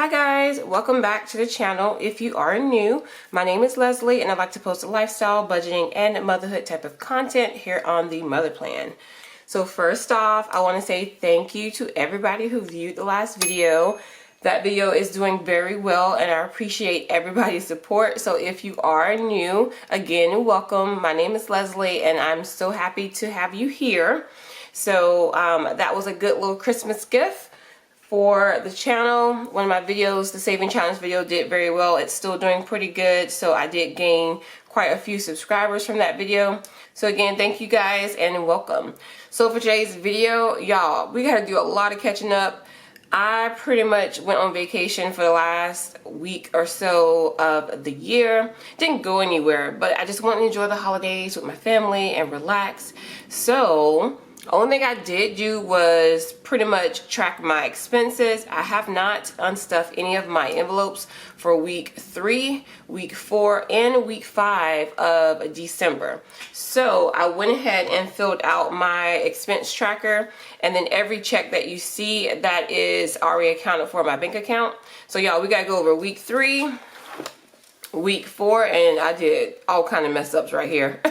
Hi guys, welcome back to the channel. If you are new, my name is Leslie and I like to post lifestyle, budgeting, and motherhood type of content here on the Mother Plan. So first off, I want to say thank you to everybody who viewed the last video. That video is doing very well and I appreciate everybody's support. So if you are new, again, welcome. My name is Leslie and I'm so happy to have you here. So that was a good little Christmas gift for the channel. One of my videos, the Saving Challenge video, did very well. It's still doing pretty good, so I did gain quite a few subscribers from that video. So again, thank you guys and welcome. So for today's video, y'all, we gotta do a lot of catching up. I pretty much went on vacation for the last week or so of the year. Didn't go anywhere, but I just wanted to enjoy the holidays with my family and relax. So the only thing I did do was pretty much track my expenses. I have not unstuffed any of my envelopes for week 3, week 4, and week 5 of December. So I went ahead and filled out my expense tracker, and then every check that you see, that is already accounted for in my bank account. So y'all, we gotta go over week 3, week 4, and I did all kind of mess ups right here.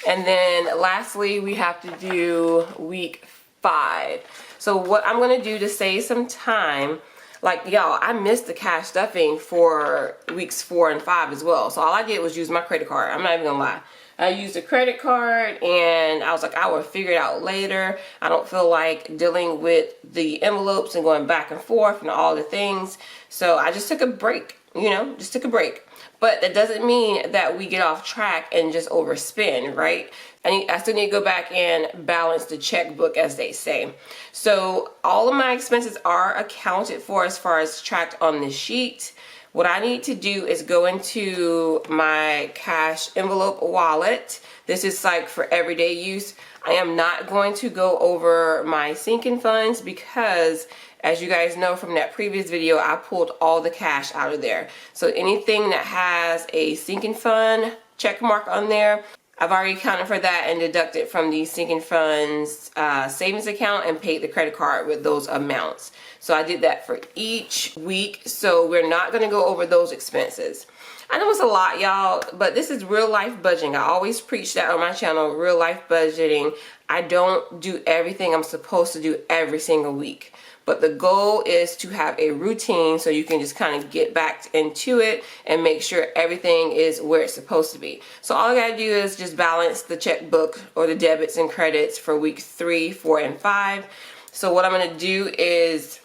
And then lastly, we have to do week 5. So what I'm going to do to save some time, like y'all, I missed the cash stuffing for weeks 4 and 5 as well. So all I did was use my credit card. I'm not even going to lie. I used a credit card and I was like, I will figure it out later. I don't feel like dealing with the envelopes and going back and forth and all the things. So I just took a break, just took a break. But that doesn't mean that we get off track and just overspend, right? I still need to go back and balance the checkbook, as they say. So all of my expenses are accounted for as far as tracked on the sheet. What I need to do is go into my cash envelope wallet. This is like for everyday use. I am not going to go over my sinking funds because, as you guys know from that previous video, I pulled all the cash out of there. So anything that has a sinking fund check mark on there, I've already accounted for that and deducted from the sinking funds savings account and paid the credit card with those amounts. So I did that for each week. So we're not going to go over those expenses. I know it's a lot, y'all, but this is real life budgeting. I always preach that on my channel, real life budgeting. I don't do everything I'm supposed to do every single week. But the goal is to have a routine so you can just kind of get back into it and make sure everything is where it's supposed to be. So all I gotta do is just balance the checkbook or the debits and credits for week 3, 4, and 5. So what I'm gonna do is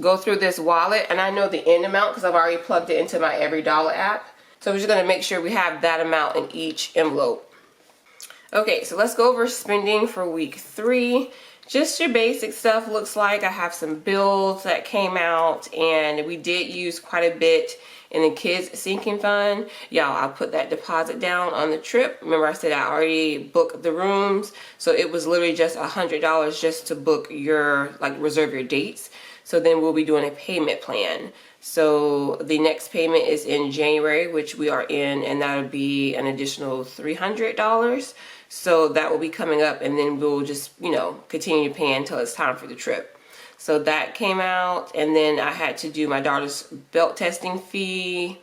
go through this wallet, and I know the end amount because I've already plugged it into my EveryDollar app. So we're just gonna make sure we have that amount in each envelope. Okay, so let's go over spending for week 3. Just your basic stuff. Looks like I have some bills that came out, and we did use quite a bit in the kids sinking fund. Y'all, I put that deposit down on the trip. Remember I said I already booked the rooms, so it was literally just $100 just to book your, reserve your dates. So then we'll be doing a payment plan. So the next payment is in January, which we are in, and that'll be an additional $300. So that will be coming up, and then we'll just, continue to pay until it's time for the trip. So that came out, and then I had to do my daughter's belt testing fee,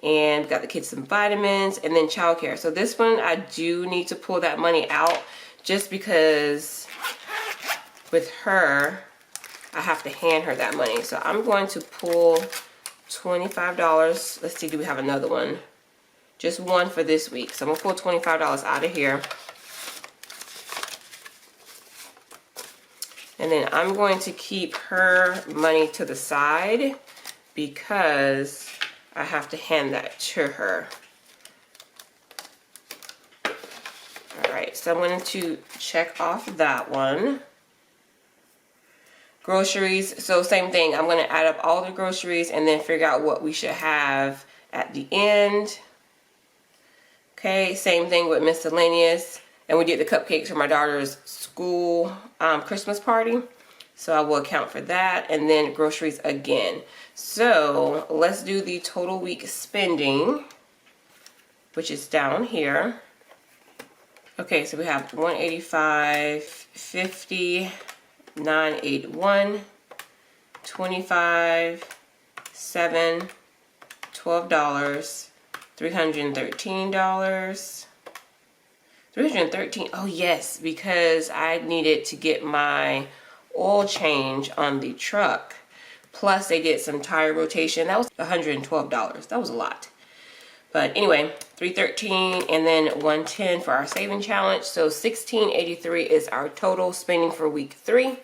and got the kids some vitamins, and then childcare. So this one, I do need to pull that money out just because with her, I have to hand her that money. So I'm going to pull $25. Let's see, do we have another one? Just one for this week. So I'm going to pull $25 out of here. And then I'm going to keep her money to the side because I have to hand that to her. Alright, so I'm going to check off that one. Groceries, so same thing. I'm going to add up all the groceries and then figure out what we should have at the end. Okay, same thing with miscellaneous. And we did the cupcakes for my daughter's school Christmas party. So I will account for that. And then groceries again. So let's do the total week spending, which is down here. Okay, so we have $185.50, $981, $25, $7, $12, $313. 313. Oh yes, because I needed to get my oil change on the truck. Plus they did some tire rotation. That was $112. That was a lot. But anyway, $313 and then $110 for our saving challenge. So $16.83 is our total spending for week 3.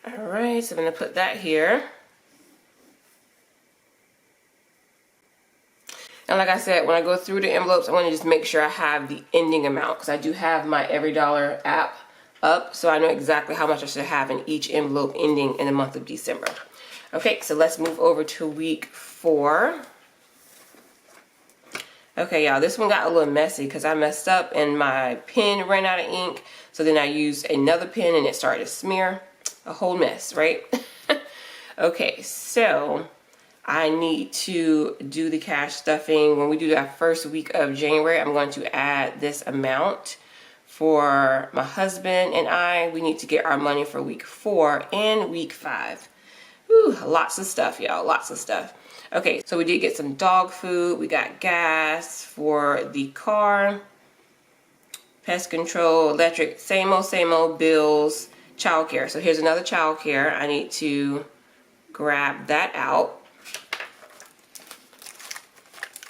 All right, so I'm gonna put that here. And like I said, when I go through the envelopes, I want to just make sure I have the ending amount, because I do have my Every Dollar app up, so I know exactly how much I should have in each envelope ending in the month of December. Okay, so let's move over to week 4. Okay, y'all, this one got a little messy because I messed up and my pen ran out of ink. So then I used another pen and it started to smear. A whole mess, right? Okay, so I need to do the cash stuffing. When we do that first week of January, I'm going to add this amount for my husband and I. We need to get our money for week 4 and week 5. Whew, lots of stuff, y'all, lots of stuff. Okay, so we did get some dog food. We got gas for the car, pest control, electric, same old bills, childcare. So here's another childcare. I need to grab that out,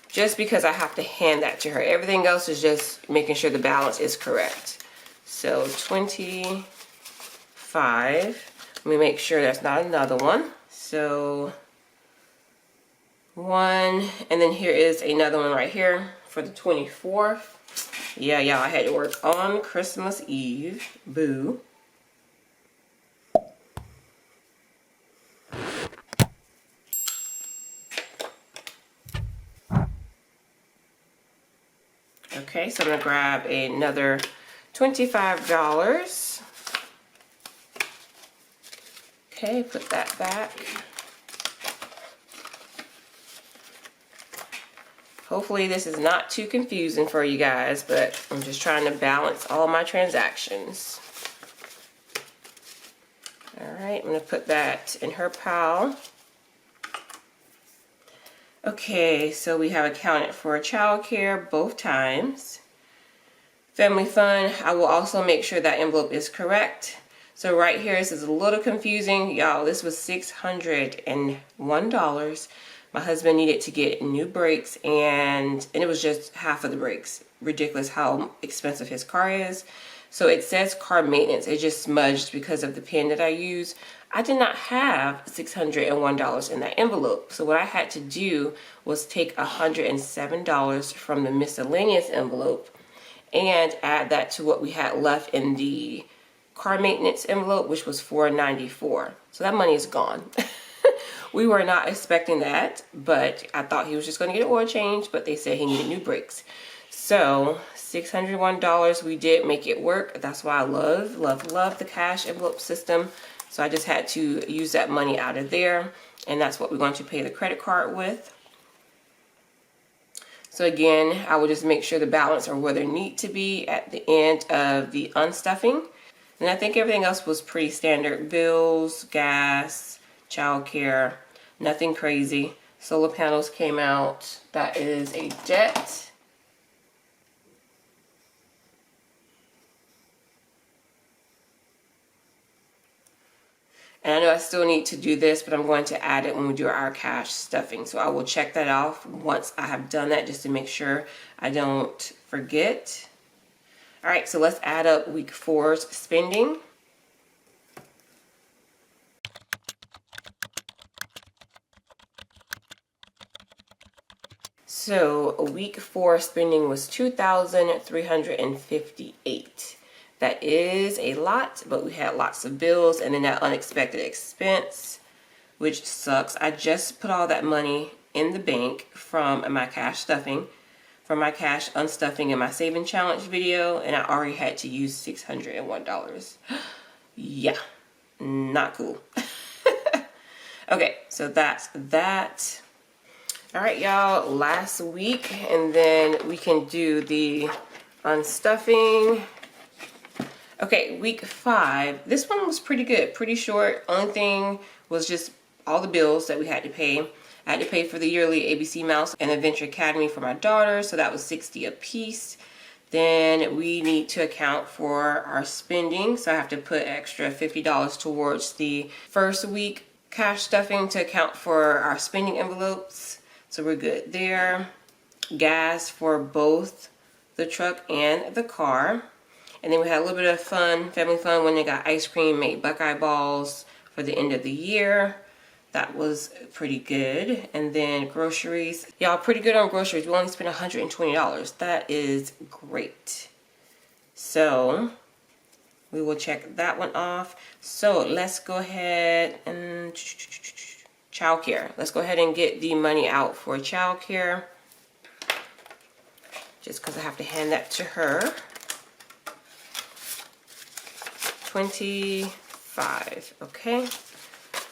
just because I have to hand that to her. Everything else is just making sure the balance is correct. So 25. Let me make sure that's not another one. So 1, and then here is another one right here for the 24th. Yeah, y'all, I had to work on Christmas Eve. Boo. Okay, so I'm gonna grab another $25. Okay, put that back. Hopefully this is not too confusing for you guys, but I'm just trying to balance all my transactions. All right, I'm gonna put that in her pile. Okay, so we have accounted for childcare both times. Family fund, I will also make sure that envelope is correct. So right here, this is a little confusing. Y'all, this was $601. My husband needed to get new brakes, and it was just half of the brakes. Ridiculous how expensive his car is. So it says car maintenance. It just smudged because of the pen that I use. I did not have $601 in that envelope. So what I had to do was take $107 from the miscellaneous envelope and add that to what we had left in the car maintenance envelope, which was $494. So that money is gone. We were not expecting that, but I thought he was just going to get an oil change, but they said he needed new brakes. So $601, we did make it work. That's why I love the cash envelope system. So I just had to use that money out of there, and that's what we're going to pay the credit card with. So again, I will just make sure the balance are where they need to be at the end of the unstuffing. And I think everything else was pretty standard. Bills, gas, childcare, nothing crazy. Solar panels came out. That is a debt. And I know I still need to do this, but I'm going to add it when we do our cash stuffing. So I will check that off once I have done that, just to make sure I don't forget. All right, so let's add up week 4's spending. So week 4 spending was $2,358. That is a lot, but we had lots of bills and then that unexpected expense, which sucks. I just put all that money in the bank from my cash stuffing, from my cash unstuffing in my saving challenge video, and I already had to use $601. Yeah, not cool. Okay, so that's that. All right, y'all, last week, and then we can do the unstuffing. Okay, week 5. This one was pretty good, pretty short. Only thing was just all the bills that we had to pay. I had to pay for the yearly ABC Mouse and Adventure Academy for my daughter, so that was $60 a piece. Then we need to account for our spending, so I have to put extra $50 towards the first week cash stuffing to account for our spending envelopes. So we're good there. Gas for both the truck and the car. And then we had a little bit of fun, family fun, when they got ice cream, made Buckeye balls for the end of the year. That was pretty good. And then groceries. Y'all, pretty good on groceries. We only spent $120. That is great. So we will check that one off. So let's go ahead and childcare. Let's go ahead and get the money out for childcare. Just because I have to hand that to her. 25. Okay.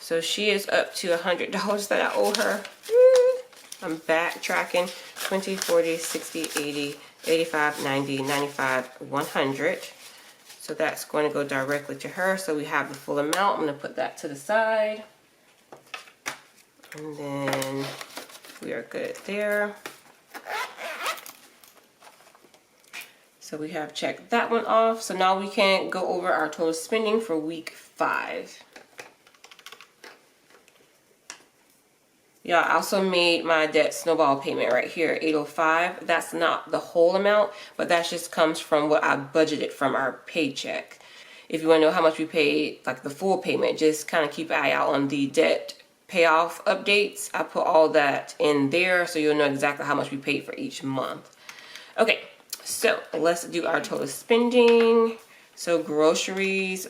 So she is up to $100 that I owe her. I'm backtracking. 20, 40, 60, 80, 85, 90, 95, 100. So that's going to go directly to her. So we have the full amount. I'm going to put that to the side. And then we are good there. So we have checked that one off. So now we can go over our total spending for week 5. Yeah, I also made my debt snowball payment right here, $805. That's not the whole amount, but that just comes from what I budgeted from our paycheck. If you want to know how much we paid, like the full payment, just kind of keep an eye out on the debt payoff updates. I put all that in there so you'll know exactly how much we paid for each month. Okay, so let's do our total spending. So groceries.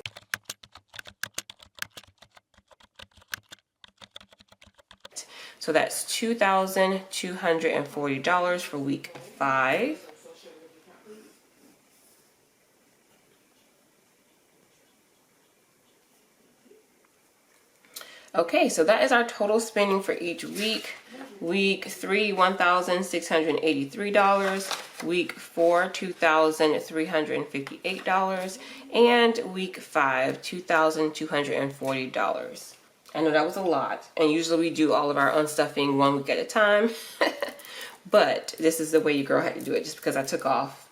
So that's $2,240 for week 5. Okay, so that is our total spending for each week. Week 3, $1,683. Week 4, $2,358. And week 5, $2,240. I know that was a lot, and usually we do all of our unstuffing 1 week at a time, but this is the way your girl had to do it just because I took off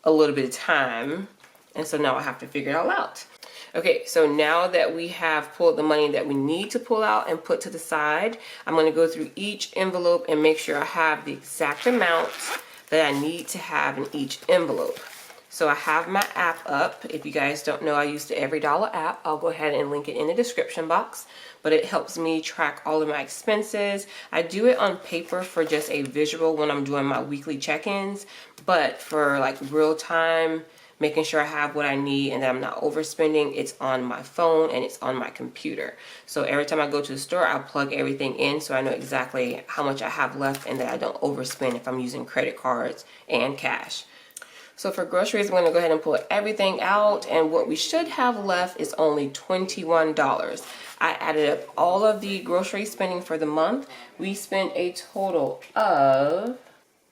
a little bit of time, and so now I have to figure it all out. Okay, so now that we have pulled the money that we need to pull out and put to the side, I'm going to go through each envelope and make sure I have the exact amount that I need to have in each envelope. So I have my app up. If you guys don't know, I use the Every Dollar app. I'll go ahead and link it in the description box. But it helps me track all of my expenses. I do it on paper for just a visual when I'm doing my weekly check-ins. But for like real time, making sure I have what I need and that I'm not overspending, it's on my phone and it's on my computer. So every time I go to the store, I'll plug everything in so I know exactly how much I have left and that I don't overspend if I'm using credit cards and cash. So for groceries, I'm going to go ahead and pull everything out, and what we should have left is only $21. I added up all of the grocery spending for the month. We spent a total of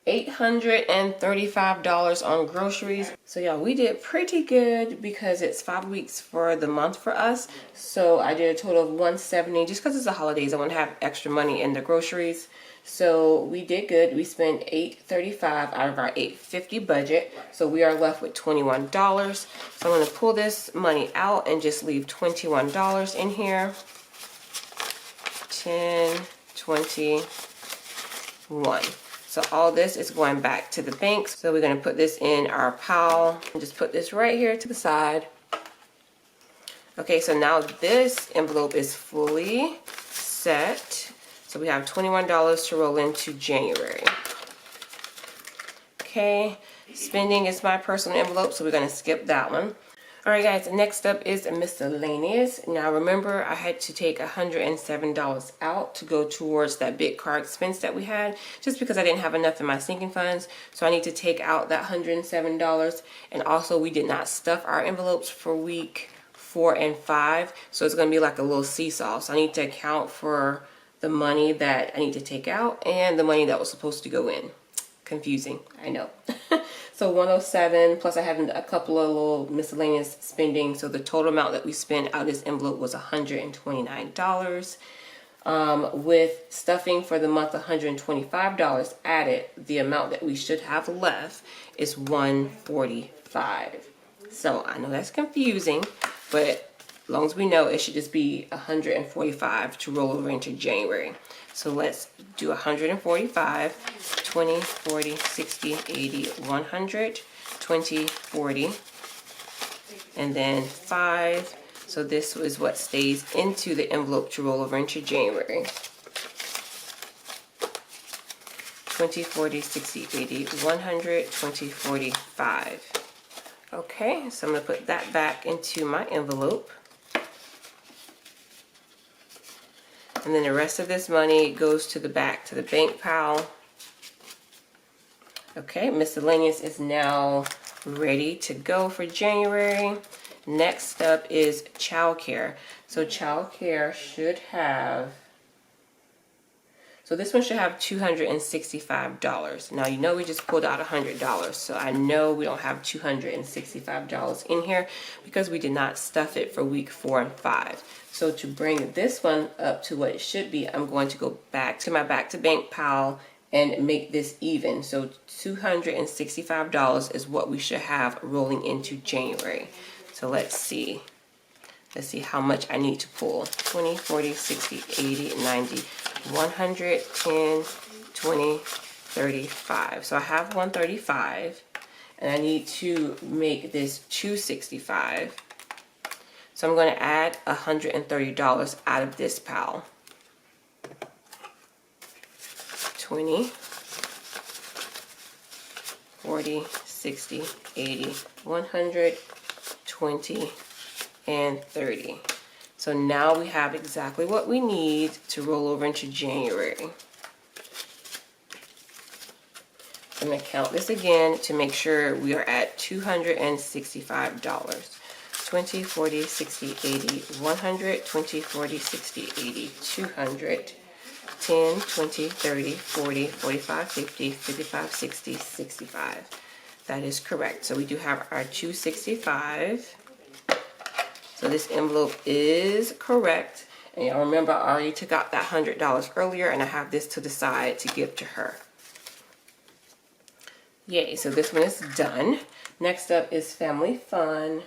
$835 on groceries. So y'all, we did pretty good because it's 5 weeks for the month for us. So I did a total of $170 just because it's the holidays. I want to have extra money in the groceries. So we did good. We spent $835 out of our $850 budget. So we are left with $21. So I'm going to pull this money out and just leave $21 in here. 10, 21. So all this is going back to the bank. So we're going to put this in our pile and just put this right here to the side. Okay, so now this envelope is fully set. So we have $21 to roll into January. Okay, spending is my personal envelope, so we're going to skip that one. Alright guys, next up is miscellaneous. Now remember, I had to take $107 out to go towards that big car expense that we had, just because I didn't have enough in my sinking funds. So I need to take out that $107. And also we did not stuff our envelopes for week 4 and 5. So it's going to be like a little seesaw. So I need to account for the money that I need to take out and the money that was supposed to go in. Confusing, I know. So 107 plus I have a couple of little miscellaneous spending. So the total amount that we spent out of this envelope was $129. With stuffing for the month $125 added, the amount that we should have left is $145. So I know that's confusing, but as long as we know, it should just be $145 to roll over into January. So let's do 145, 20, 40, 60, 80, 100, 20, 40, and then 5. So this is what stays into the envelope to roll over into January. 20, 40, 60, 80, 100, 20, 40, 5. Okay, so I'm going to put that back into my envelope. And then the rest of this money goes to the back to the bank pile. Okay, miscellaneous is now ready to go for January. Next up is childcare. So childcare should have, so this one should have $265. Now you know we just pulled out $100, so I know we don't have $265 in here because we did not stuff it for week 4 and 5. So to bring this one up to what it should be, I'm going to go back to my back to bank pile and make this even. So $265 is what we should have rolling into January. So let's see how much I need to pull. 20, 40, 60, 80, 90, 100, 10, 20, 35. So I have 135 and I need to make this 265. So I'm going to add $130 out of this pile. 20, 40, 60, 80, 100, 20, and 30. So now we have exactly what we need to roll over into January. I'm going to count this again to make sure we are at $265. 20, 40, 60, 80, 100, 20, 40, 60, 80, 200, 10, 20, 30, 40, 45, 50, 55, 60, 65. That is correct. So we do have our 265. So this envelope is correct. And y'all remember I already took out that $100 earlier and I have this to the side to give to her. Yay, so this one is done. Next up is family fun.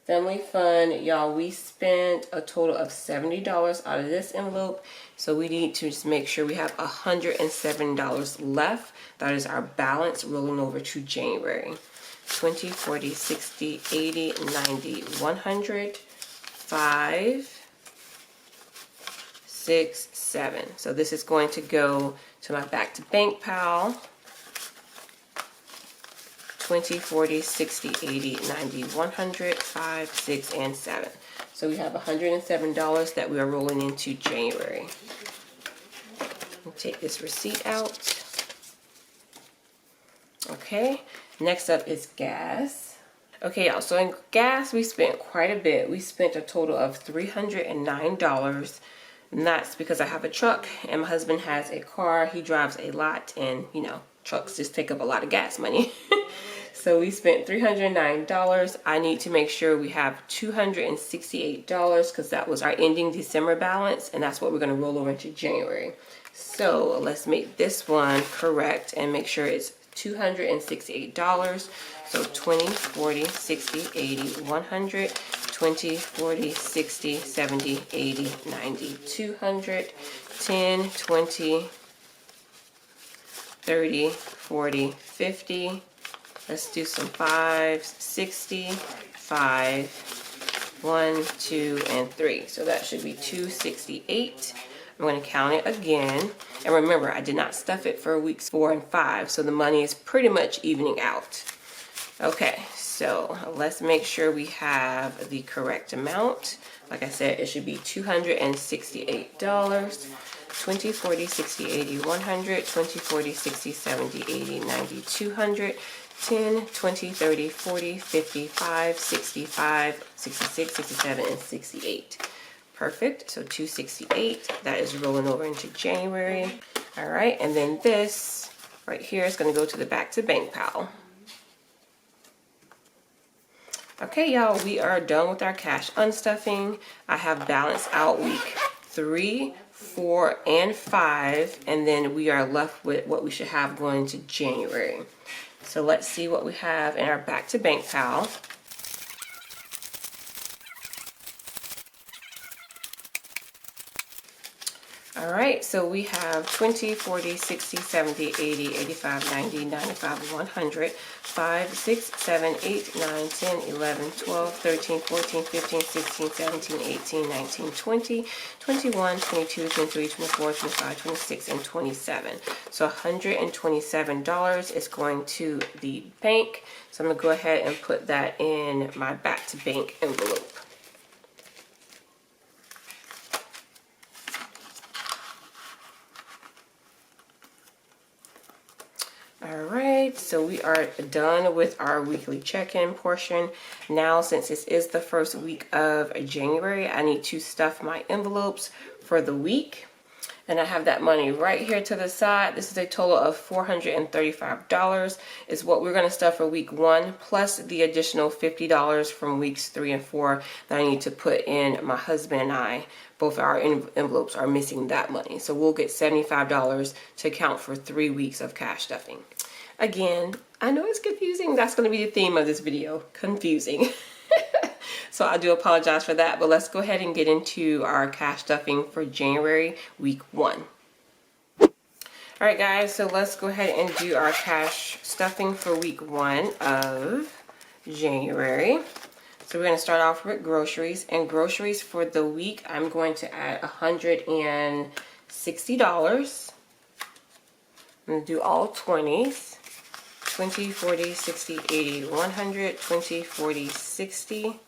Family fun, y'all, we spent a total of $70 out of this envelope. So we need to just make sure we have $107 left. That is our balance rolling over to January. 20, 40, 60, 80, 90, 100, 5, 6, 7. So this is going to go to my back to bank pile. 20, 40, 60, 80, 90, 100, 5, 6, and 7. So we have $107 that we are rolling into January. I'll take this receipt out. Okay, next up is gas. Okay, y'all, so in gas we spent quite a bit. We spent a total of $309. And that's because I have a truck and my husband has a car. He drives a lot and, you know, trucks just take up a lot of gas money. So we spent $309. I need to make sure we have $268 because that was our ending December balance, and that's what we're going to roll over into January. So let's make this one correct and make sure it's $268. So 20, 40, 60, 80, 100, 20, 40, 60, 70, 80, 90, 200, 10, 20, 30, 40, 50. Let's do some 5s, 60, 5, 1, 2, and 3. So that should be 268. I'm going to count it again. And remember, I did not stuff it for weeks 4 and 5, so the money is pretty much evening out. Okay, so let's make sure we have the correct amount. Like I said, it should be $268. 20, 40, 60, 80, 100, 20, 40, 60, 70, 80, 90, 200, 10, 20, 30, 40, 55, 65, 66, 67, and 68. Perfect. So 268. That is rolling over into January. All right, and then this right here is going to go to the back to bank pile. Okay, y'all, we are done with our cash unstuffing. I have balanced out week 3, 4, and 5, and then we are left with what we should have going into January. So let's see what we have in our back to bank pile. All right, so we have 20, 40, 60, 70, 80, 85, 90, 95, 100, 5, 6, 7, 8, 9, 10, 11, 12, 13, 14, 15, 16, 17, 18, 19, 20, 21, 22, 23, 24, 25, 26, and 27. So $127 is going to the bank. So I'm gonna go ahead and put that in my back to bank envelope. Alright, so we are done with our weekly check-in portion. Now, since this is the first week of January, I need to stuff my envelopes for the week. And I have that money right here to the side. This is a total of $435 is what we're going to stuff for week 1, plus the additional $50 from weeks 3 and 4 that I need to put in. My husband and I, both our envelopes are missing that money. So we'll get $75 to account for 3 weeks of cash stuffing. Again, I know it's confusing. That's going to be the theme of this video, confusing. So I do apologize for that, but let's go ahead and get into our cash stuffing for January week 1. All right, guys, so let's go ahead and do our cash stuffing for week 1 of January. So we're going to start off with groceries, and groceries for the week, I'm going to add $160. I'm going to do all 20s. 20, 40, 60, 80, 100, 20, 40, 60.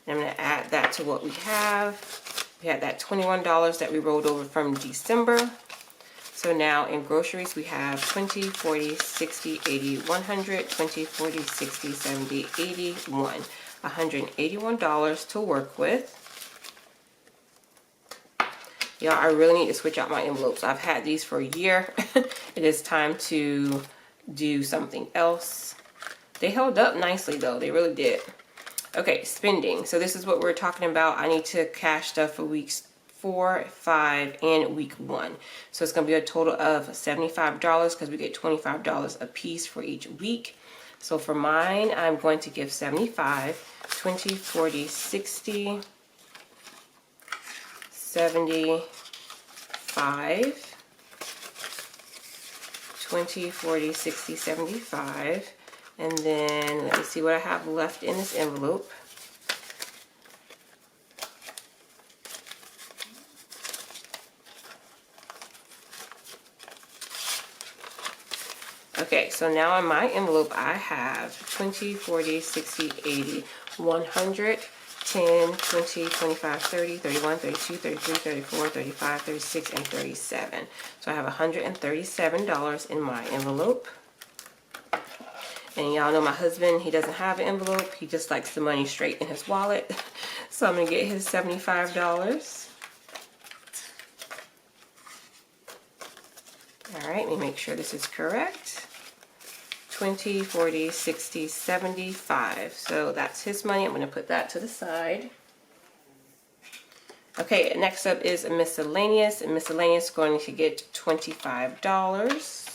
And I'm going to add that to what we have. We had that $21 that we rolled over from December. So now in groceries we have 20, 40, 60, 80, 100, 20, 40, 60, 70, 81. $181 to work with. Y'all, I really need to switch out my envelopes. I've had these for a year. It is time to do something else. They held up nicely though, they really did. Okay, spending. So this is what we're talking about. I need to cash stuff for weeks 4, 5, and week 1. So it's going to be a total of $75 because we get $25 a piece for each week. So for mine, I'm going to give 75, 20, 40, 60, 75, 20, 40, 60, 75, and then let me see what I have left in this envelope. Okay, so now in my envelope I have 20, 40, 60, 80, 100, 10, 20, 25, 30, 31, 32, 33, 34, 35, 36, and 37. So I have $137 in my envelope. And y'all know my husband, he doesn't have an envelope. He just likes the money straight in his wallet. So I'm going to get his $75. All right, let me make sure this is correct. 20, 40, 60, 75. So that's his money. I'm going to put that to the side. Okay, next up is miscellaneous. And miscellaneous is going to get $25.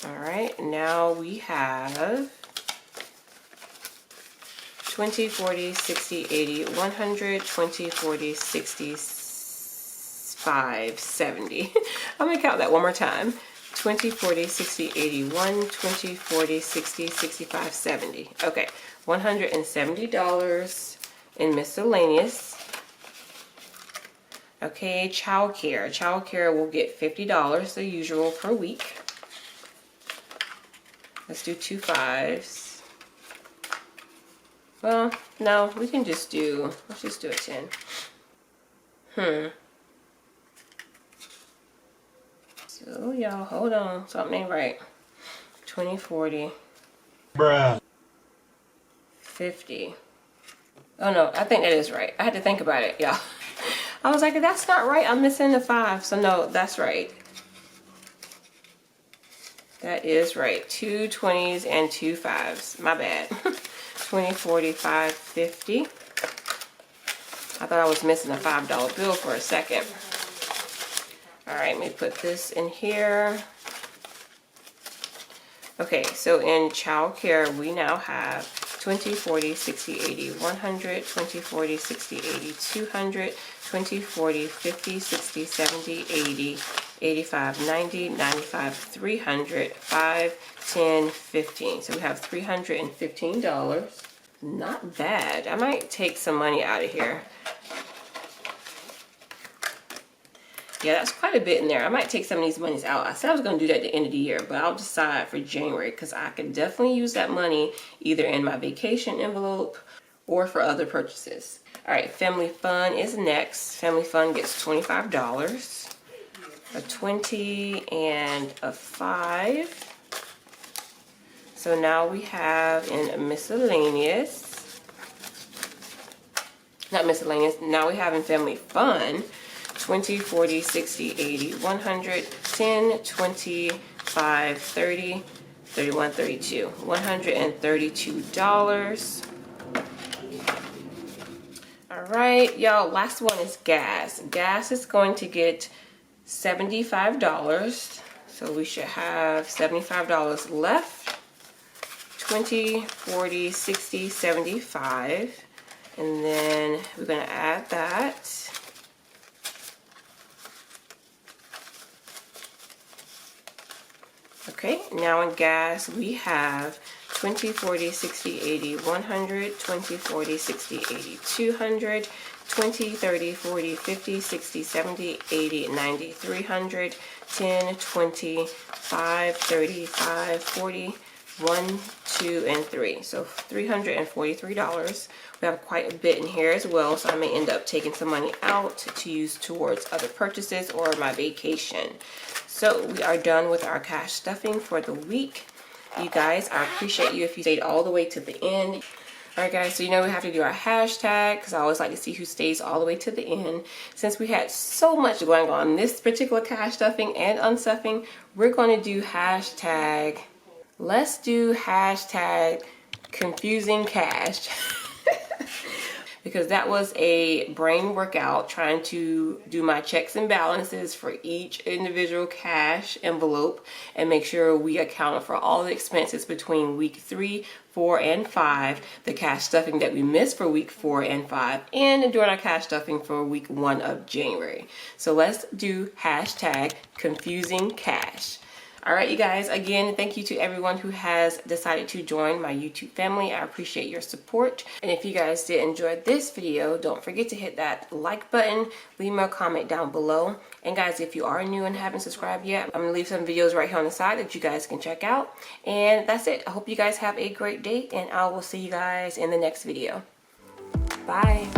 All right, now we have 20, 40, 60, 80, 100, 20, 40, 60, 5, 70. I'm going to count that one more time. 20, 40, 60, 81, 20, 40, 60, 65, 70. Okay, $170 in miscellaneous. Okay, childcare. Childcare will get $50, the usual per week. Let's do 2 5s. Well, no, we can just do, let's just do a 10. So y'all, hold on, something ain't right. 20, 40. Bruh. 50. Oh no, I think that is right. I had to think about it, y'all. I was like, that's not right, I'm missing the 5. So no, that's right. That is right. 2 20s and 2 5s. My bad. 20, 45, 50. I thought I was missing a $5 bill for a second. All right, let me put this in here. Okay, so in child care, we now have 20, 40, 60, 80, 100, 20, 40, 60, 80, 200, 20, 40, 50, 60, 70, 80, 85, 90, 95, 300, 5, 10, 15. So we have $315. Not bad. I might take some money out of here. Yeah, that's quite a bit in there. I might take some of these monies out. I said I was going to do that at the end of the year, but I'll decide for January because I can definitely use that money either in my vacation envelope or for other purchases. All right, Family Fun is next. Family Fun gets $25, a 20, and a 5. So now we have in miscellaneous, not miscellaneous, now we have in Family Fun 20, 40, 60, 80, 100, 10, 20, 5, 30, 31, 32. $132. All right, y'all, last one is gas. Gas is going to get $75. So we should have $75 left. 20, 40, 60, 75. And then we're going to add that. Okay, now in gas we have 20, 40, 60, 80, 100, 20, 40, 60, 80, 200, 20, 30, 40, 50, 60, 70, 80, 90, 300, 10, 20, 5, 35, 40, 1, 2, and 3. So $343. We have quite a bit in here as well, so I may end up taking some money out to use towards other purchases or my vacation. So we are done with our cash stuffing for the week. You guys, I appreciate you if you stayed all the way to the end. All right, guys, so you know we have to do our hashtag because I always like to see who stays all the way to the end. Since we had so much going on this particular cash stuffing and unstuffing, we're going to do hashtag, let's do hashtag confusing cash. Because that was a brain workout trying to do my checks and balances for each individual cash envelope and make sure we accounted for all the expenses between week 3, 4, and 5, the cash stuffing that we missed for week 4 and 5, and doing our cash stuffing for week 1 of January. So let's do hashtag confusing cash. All right, you guys, again, thank you to everyone who has decided to join my YouTube family. I appreciate your support. And if you guys did enjoy this video, don't forget to hit that like button, leave me a comment down below. And guys, if you are new and haven't subscribed yet, I'm gonna leave some videos right here on the side that you guys can check out. And that's it. I hope you guys have a great day, and I will see you guys in the next video. Bye.